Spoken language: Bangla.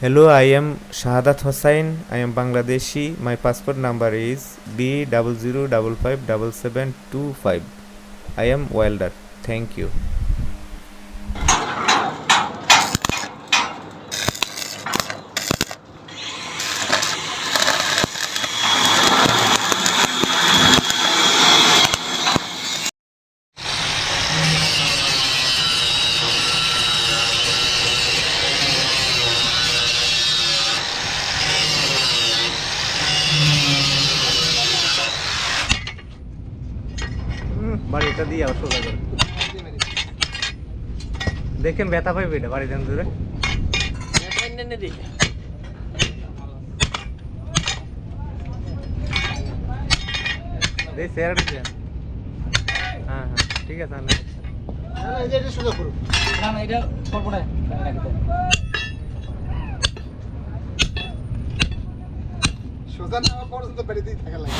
Hello, I am Shahadat Hossain. I am Bangladeshi. My passport number is B00557725. I am welder. Thank you. বাড়িটা দিয়ে আবার সোজা করে দেখেন ব্যথা পাইবে এটা বাড়ি দেন দূরে হ্যাঁ হ্যাঁ ঠিক আছে সোজা না পর্যন্ত বাড়িতেই থাকা লাগে